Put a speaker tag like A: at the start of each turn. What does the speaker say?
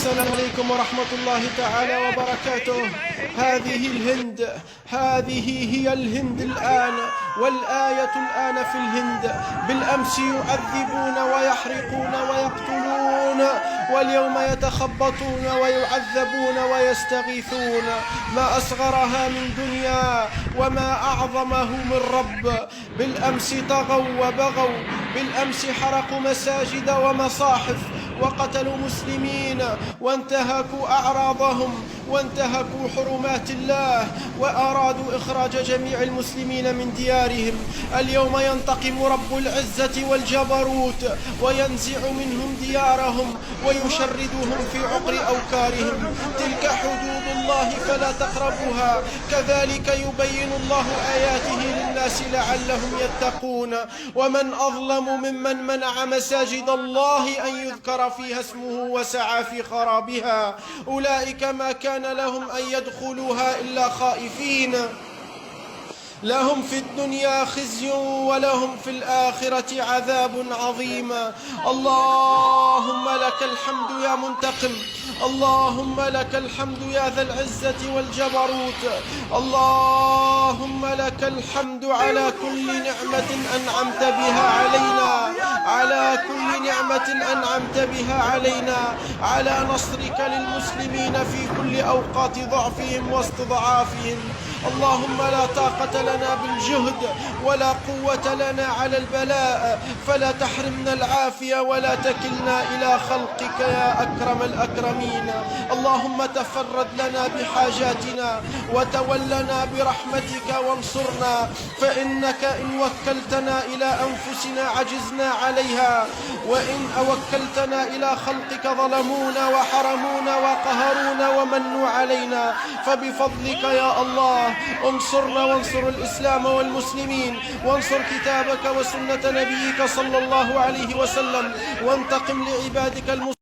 A: السلام عليكم ورحمة الله تعالى وبركاته. هذه هي الهند الآن، والآية الآن في الهند. بالأمس يعذبون ويحرقون ويقتلون، واليوم يتخبطون ويعذبون ويستغيثون. ما أصغرها من دنيا وما أعظمه من رب. بالأمس طغوا وبغوا، بالأمس حرقوا مساجد ومصاحف وقتلوا مسلمين وانتهكوا أعراضهم وانتهكوا حرمات الله وأرادوا إخراج جميع المسلمين من ديارهم. اليوم ينتقم رب العزة والجبروت وينزع منهم ديارهم ويشردهم في عقر أوكارهم. تلك حدود الله فلا تقربوها، كذلك يبين الله آياته للناس لعلهم يتقون. ومن أظلم ممن منع مساجد الله أن يذكر فيها اسمه وسعى في خرابها. أولئك ما كان لهم أن يدخلوها إلا خائفين. لهم في الدنيا خزي ولهم في الآخرة عذاب عظيم. اللهم لك الحمد يا منتقم، اللهم لك الحمد يا ذا العزة والجبروت. اللهم لك الحمد على كل نعمة أنعمت بها علينا، على كل نعمة أنعمت بها علينا، على نصرك للمسلمين في كل أوقات ضعفهم واستضعافهم. اللهم لا طاقة لنا بالجهد ولا قوة لنا على البلاء، فلا تحرمنا العافية ولا تكلنا إلى خلقك يا أكرم الأكرمين. اللهم تفرد لنا بحاجاتنا وتولنا برحمتك وانصرنا، فإنك إن وكلتنا إلى أنفسنا عجزنا عليها، وإن أوكلتنا إلى خلقك ظلمونا وحرمونا وقهرونا ومنوا علينا. فبفضلك يا الله انصرنا وانصر الإسلام والمسلمين، وانصر كتابك وسنة نبيك صلى الله عليه وسلم، وانتقم لعبادك المسلمين.